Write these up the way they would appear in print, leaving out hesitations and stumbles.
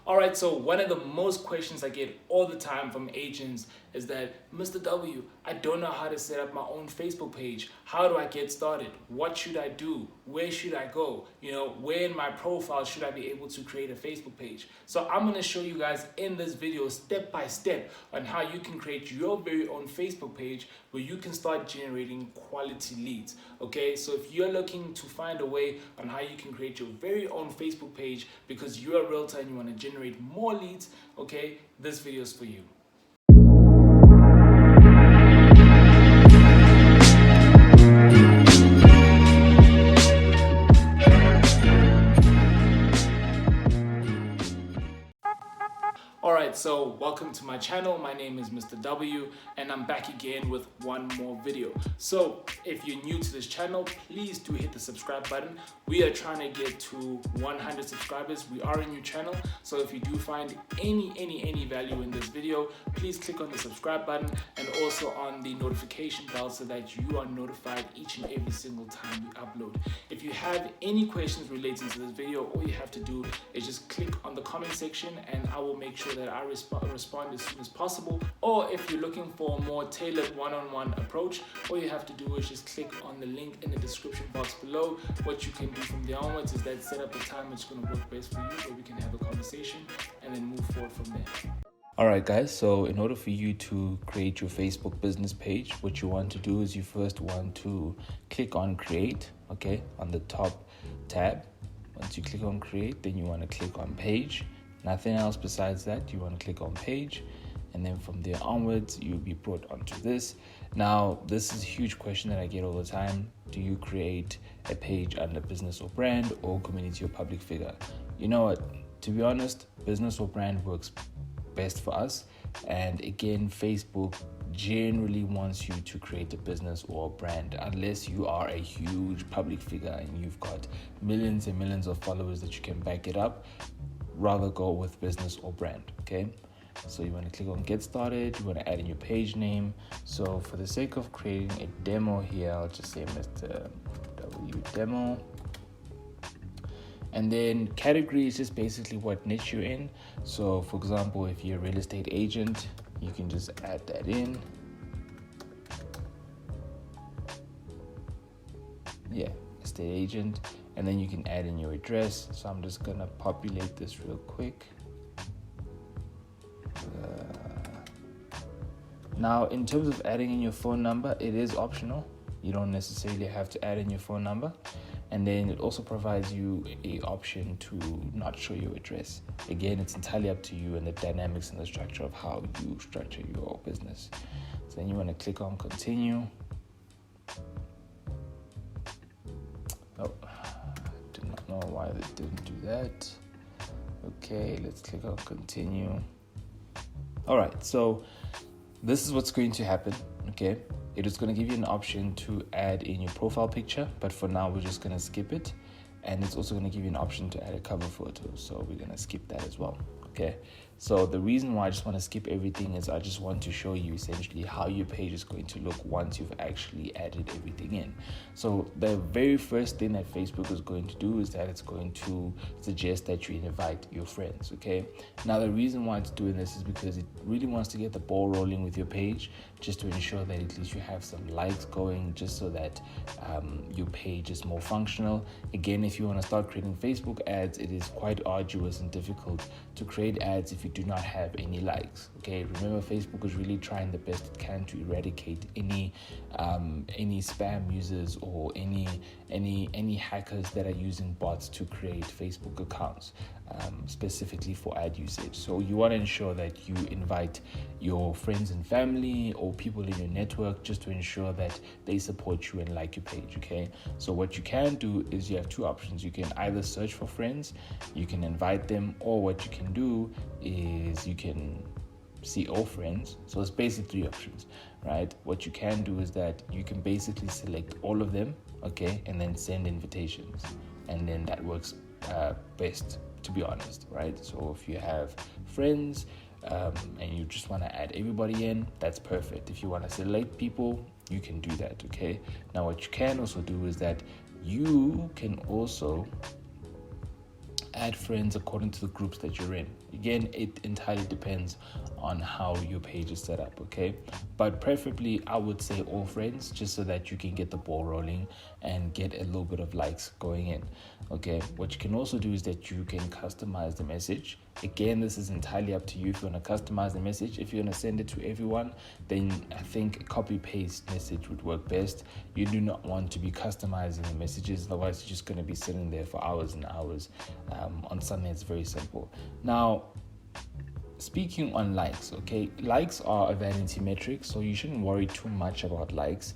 Alright, so one of the most questions I get all the time from agents is that, Mr. W, I don't know how to set up my own Facebook page. How do I get started? What should I do? Where should I go? Where in my profile should I be able to create a Facebook page? So I'm going to show you guys in this video step by step on how you can create your very own Facebook page where you can start generating quality leads. Okay, so if you're looking to find a way on how you can create your very own Facebook page because you're a realtor and you want to generate more leads, okay, this video is for you. Alright, so welcome to my channel. My name is Mr. W and I'm back again with one more video. So if you're new to this channel, please do hit the subscribe button. We are trying to get to 100 subscribers. We are a new channel, so if you do find any value in this video, please click on the subscribe button and also on the notification bell so that you are notified each and every single time we upload. If you have any questions relating to this video, all you have to do is just click on the comment section and I will make sure that I respond as soon as possible. Or if you're looking for a more tailored one-on-one approach, all you have to do is just click on the link in the description box below. What you can do from there onwards is that set up a time that's going to work best for you so we can have a conversation and then move forward from there. Alright guys, so in order for you to create your Facebook business page, what you want to do is you first want to click on create, okay, on the top tab. Once you click on create, then you want to click on page. Nothing else besides that. You want to click on page, and then from there onwards you'll be brought onto this. Now this is a huge question that I get all the time. Do you create a page under business or brand or community or public figure? You know what, to be honest, business or brand works best for us, and again, Facebook generally wants you to create a business or a brand unless you are a huge public figure and you've got millions and millions of followers that you can back it up. Rather go with business or brand. Okay, so you want to click on get started. You want to add in your page name. So for the sake of creating a demo here, I'll just say Mr. W demo. And then category is just basically what niche you're in. So for example, if you're a real estate agent, you can just add that in. Yeah, estate agent. And then you can add in your address. So I'm just gonna populate this real quick. Now, in terms of adding in your phone number, it is optional. You don't necessarily have to add in your phone number. And then it also provides you an option to not show your address. Again, it's entirely up to you and the dynamics and the structure of how you structure your business. So then you want to click on continue. Oh, did not know why they didn't do that. Okay, let's click on continue. All right, so this is what's going to happen. Okay, it is going to give you an option to add in your profile picture, but for now we're just going to skip it. And it's also going to give you an option to add a cover photo, so we're going to skip that as well. Okay, so the reason why I just want to skip everything is I just want to show you essentially how your page is going to look once you've actually added everything in. So the very first thing that Facebook is going to do is that it's going to suggest that you invite your friends. Okay, now the reason why it's doing this is because it really wants to get the ball rolling with your page, just to ensure that at least you have some likes going, just so that your page is more functional. Again, if you want to start creating Facebook ads, it is quite arduous and difficult to create ads if you do not have any likes. Okay, remember, Facebook is really trying the best it can to eradicate any spam users or any hackers that are using bots to create Facebook accounts, specifically for ad usage. So you want to ensure that you invite your friends and family or people in your network, just to ensure that they support you and like your page. Okay, so what you can do is you have two options. You can either search for friends, you can invite them, or what you can do is you can see all friends. So it's basically 3 options, right? What you can do is that you can basically select all of them, okay, and then send invitations, and then that works best, to be honest, right? So if you have friends and you just want to add everybody in, that's perfect. If you want to select people, you can do that. Okay, now what you can also do is that you can also add friends according to the groups that you're in. Again, it entirely depends on how your page is set up, okay? But preferably, I would say all friends, just so that you can get the ball rolling and get a little bit of likes going in, okay? What you can also do is that you can customize the message. Again, this is entirely up to you if you want to customize the message. If you want to send it to everyone, then I think a copy-paste message would work best. You do not want to be customizing the messages, otherwise you're just going to be sitting there for hours and hours on something that's very simple. Now, speaking on likes, okay, likes are a vanity metric, so you shouldn't worry too much about likes,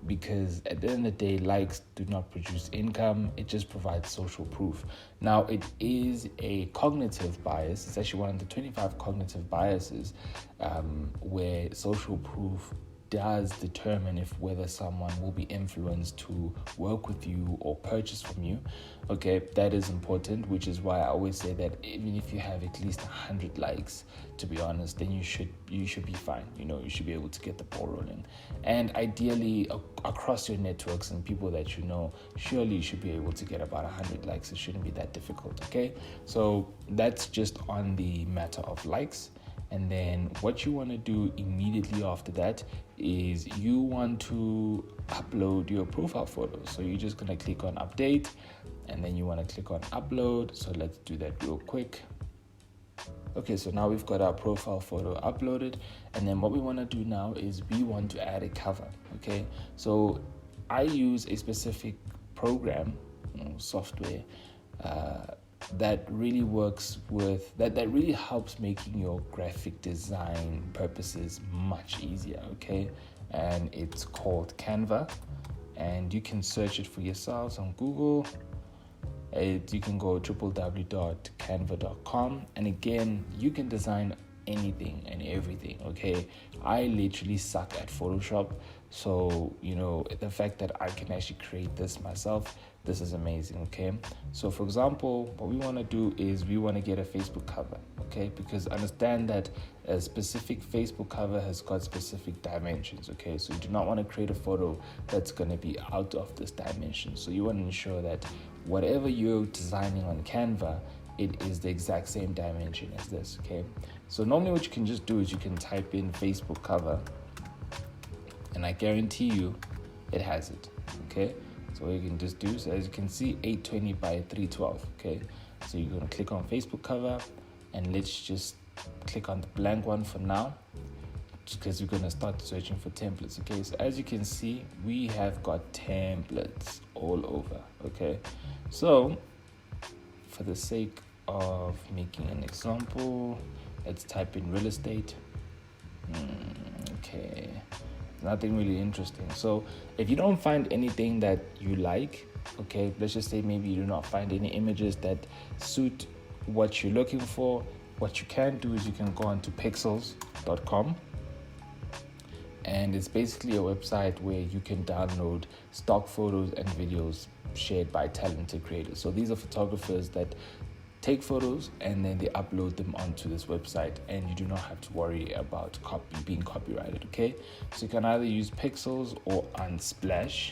because at the end of the day, likes do not produce income. It just provides social proof. Now, it is a cognitive bias. It's actually one of the 25 cognitive biases, where social proof does determine if whether someone will be influenced to work with you or purchase from you. Okay, that is important, which is why I always say that even if you have at least 100 likes, to be honest, then you should be fine. You should be able to get the ball rolling. And ideally, across your networks and people that you know, surely you should be able to get about 100 likes. It shouldn't be that difficult, okay? So that's just on the matter of likes. And then what you want to do immediately after that is you want to upload your profile photo. So you're just going to click on update, and then you want to click on upload. So let's do that real quick. Okay, so now we've got our profile photo uploaded, and then what we want to do now is we want to add a cover. Okay, so I use a specific program, software, that really works with that really helps making your graphic design purposes much easier, okay? And it's called Canva, and you can search it for yourselves on Google. You can go www.canva.com, and again, you can design anything and everything, okay? I literally suck at Photoshop, so the fact that I can actually create this myself, this is amazing, okay? So for example, what we want to do is we want to get a Facebook cover, okay? Because understand that a specific Facebook cover has got specific dimensions, okay? So you do not want to create a photo that's going to be out of this dimension. So you want to ensure that whatever you're designing on Canva, it is the exact same dimension as this, okay? So normally what you can just do is you can type in Facebook cover, and I guarantee you it has it, okay? So what you can just do, so as you can see, 820 by 312, okay? So you're going to click on Facebook cover, and let's just click on the blank one for now, because we're going to start searching for templates, okay? So as you can see, we have got templates all over, okay? So for the sake of making an example, let's type in real estate. Okay, nothing really interesting. So if you don't find anything that you like, okay, let's just say maybe you do not find any images that suit what you're looking for, what you can do is you can go onto pexels.com, and it's basically a website where you can download stock photos and videos shared by talented creators. So these are photographers that take photos and then they upload them onto this website, and you do not have to worry about being copyrighted, okay? So you can either use Pexels or Unsplash.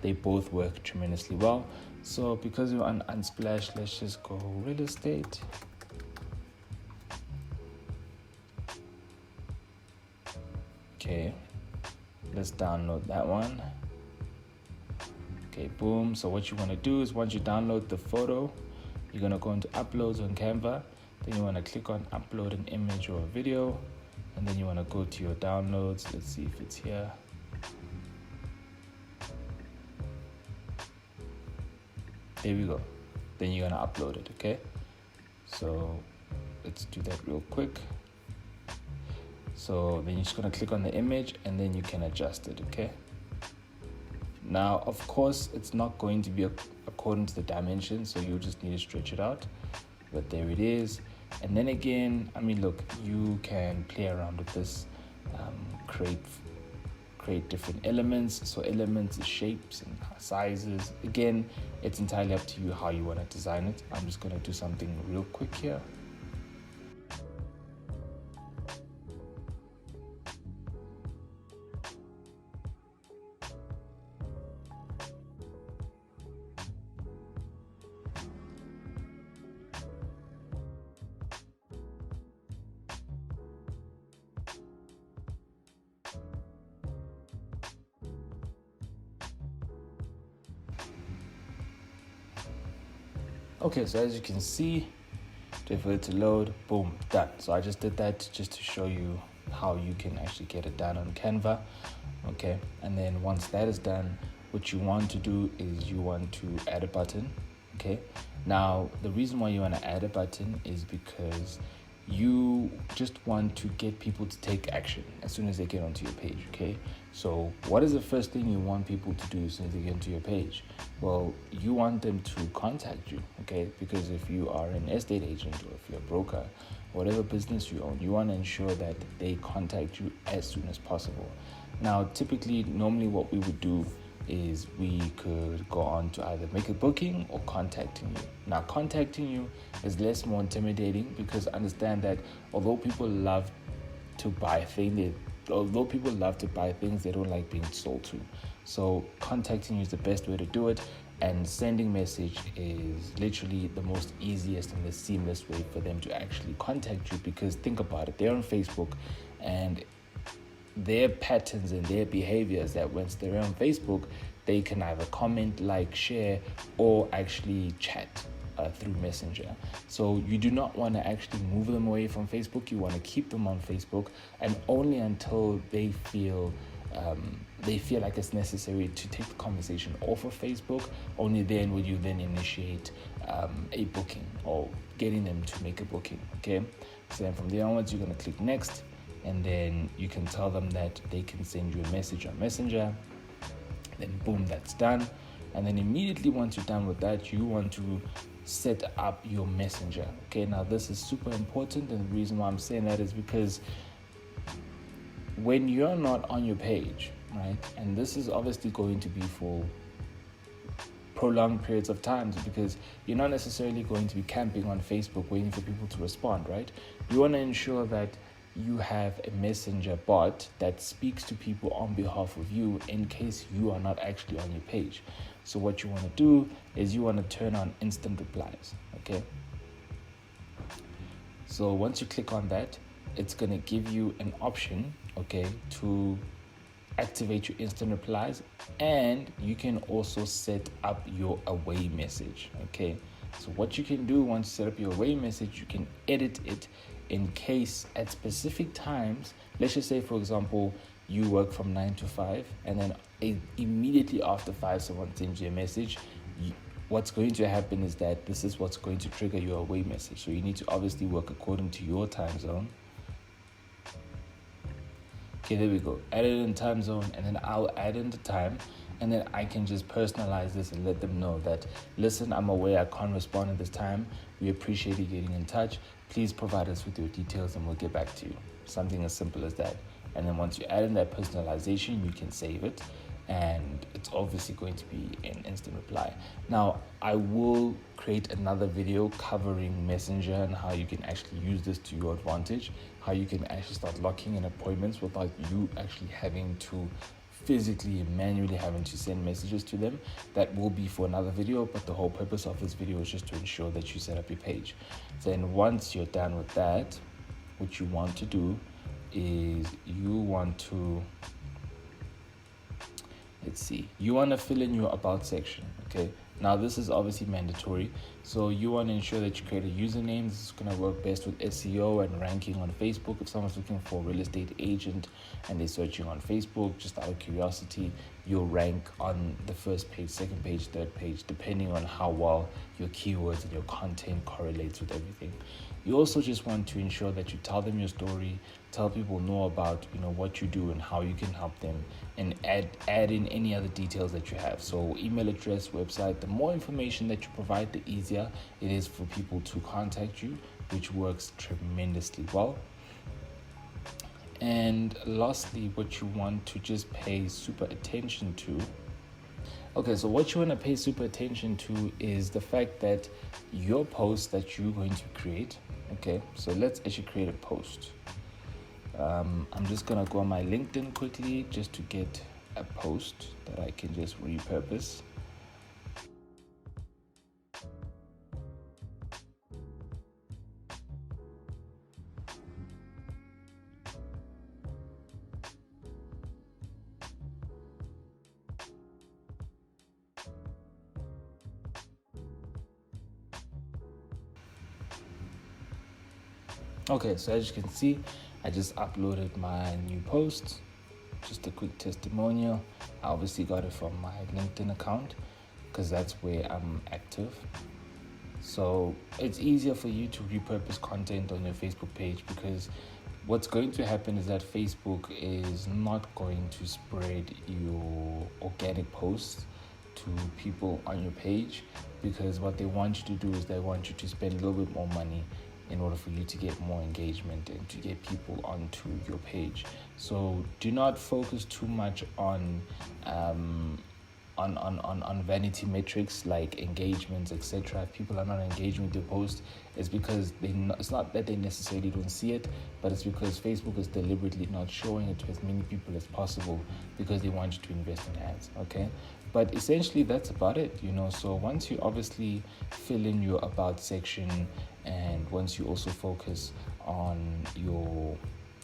They both work tremendously well. So because you're on Unsplash, let's just go real estate. Okay, let's download that one. Okay, boom. So what you want to do is once you download the photo, you're going to go into uploads on Canva. Then you want to click on upload an image or a video, and then you want to go to your downloads. Let's see if it's here. There we go. Then you're going to upload it, okay? So let's do that real quick. So then you're just going to click on the image, and then you can adjust it, okay? Now, of course, it's not going to be according to the dimensions, so you just need to stretch it out. But there it is. And then again, I mean, look, you can play around with this, create different elements. So elements, shapes, and sizes. Again, it's entirely up to you how you want to design it. I'm just going to do something real quick here. Okay, so as you can see, wait for it to load, boom, done. So I just did that just to show you how you can actually get it done on Canva. Okay, and then once that is done, what you want to do is you want to add a button. Okay, now the reason why you want to add a button is because you just want to get people to take action as soon as they get onto your page. Okay, so what is the first thing you want people to do as soon as they get into your page? Well, you want them to contact you. Okay, because if you are an estate agent or if you're a broker, whatever business you own, you want to ensure that they contact you as soon as possible. Now, typically, normally what we would do is we could go on to either make a booking or contacting you. Now, contacting you is less more intimidating because understand that although people love to buy things, they don't like being sold to. So contacting you is the best way to do it, and sending message is literally the most easiest and the seamless way for them to actually contact you, because think about it, they're on Facebook and their patterns and their behaviors that once they're on Facebook, they can either comment, like, share, or actually chat through Messenger. So you do not want to actually move them away from Facebook. You want to keep them on Facebook, and only until they feel like it's necessary to take the conversation off of Facebook, only then will you then initiate a booking or getting them to make a booking. Okay, so then from there onwards, you're going to click next, and then you can tell them that they can send you a message on Messenger. Then boom, that's done. And then immediately once you're done with that, you want to set up your Messenger. Okay, now this is super important, and the reason why I'm saying that is because when you're not on your page, right, and this is obviously going to be for prolonged periods of time, because you're not necessarily going to be camping on Facebook waiting for people to respond, right? You want to ensure that you have a messenger bot that speaks to people on behalf of you in case you are not actually on your page. So what you want to do is you want to turn on instant replies. Okay, so once you click on that, it's going to give you an option, okay, to activate your instant replies, and you can also set up your away message. Okay, so what you can do once you set up your away message, you can edit it in case at specific times, let's just say, for example, you work from 9 to 5, and then immediately after 5 someone sends you a message. What's going to happen is that this is what's going to trigger your away message. So you need to obviously work according to your time zone. Okay, there we go. Add it in time zone, and then I'll add in the time, and then I can just personalize this and let them know that, listen, I'm aware I can't respond at this time. We appreciate you getting in touch. Please provide us with your details and we'll get back to you. Something as simple as that. And then once you add in that personalization, you can save it, and it's obviously going to be an instant reply. Now, I will create another video covering Messenger and how you can actually use this to your advantage, how you can actually start locking in appointments without you actually having to physically and manually having to send messages to them. That will be for another video, but the whole purpose of this video is just to ensure that you set up your page. Then once you're done with that, what you want to do is you want to fill in your about section. Okay, now this is obviously mandatory, so you want to ensure that you create a username. This is going to work best with SEO and ranking on Facebook. If someone's looking for a real estate agent and they're searching on Facebook, just out of curiosity, you'll rank on the first page, second page, third page, depending on how well your keywords and your content correlates with everything. You also just want to ensure that you tell them your story, tell people know about what you do and how you can help them, and add in any other details that you have. So email address, website. The more information that you provide, the easier it is for people to contact you, which works tremendously well. And lastly, what you want to just pay super attention to. Okay, so what you want to pay super attention to is the fact that your post that you're going to create. Okay, so let's actually create a post. I'm just gonna go on my LinkedIn quickly just to get a post that I can just repurpose. Okay, so as you can see, I just uploaded my new post, just a quick testimonial. I obviously got it from my LinkedIn account because that's where I'm active. So it's easier for you to repurpose content on your Facebook page, because what's going to happen is that Facebook is not going to spread your organic posts to people on your page, because what they want you to do is they want you to spend a little bit more money in order for you to get more engagement and to get people onto your page. So do not focus too much on vanity metrics like engagements, etc. If people are not engaging with your post, it's because it's not that they necessarily don't see it, but it's because Facebook is deliberately not showing it to as many people as possible because they want you to invest in ads. Okay, but essentially that's about it. So once you obviously fill in your about section, and once you also focus on your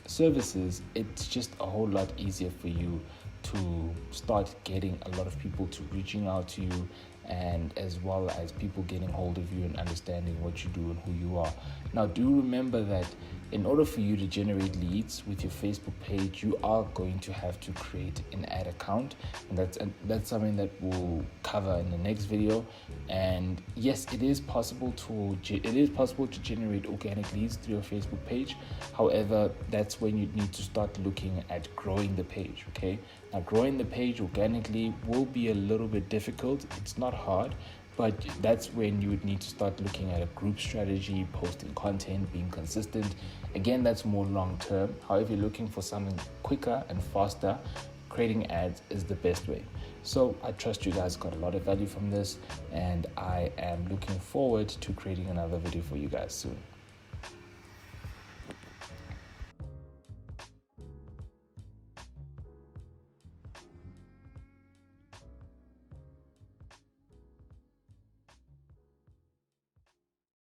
services, it's just a whole lot easier for you to start getting a lot of people to reaching out to you, and as well as people getting hold of you and understanding what you do and who you are. Now, do remember that in order for you to generate leads with your Facebook page, you are going to have to create an ad account, and that's something that we'll cover in the next video. And yes, it is possible to generate organic leads through your Facebook page. However, that's when you need to start looking at growing the page. Okay, now growing the page organically will be a little bit difficult. It's not hard, but that's when you would need to start looking at a group strategy, posting content, being consistent. Again, that's more long term. However, you're looking for something quicker and faster, creating ads is the best way. So I trust you guys got a lot of value from this, and I am looking forward to creating another video for you guys soon.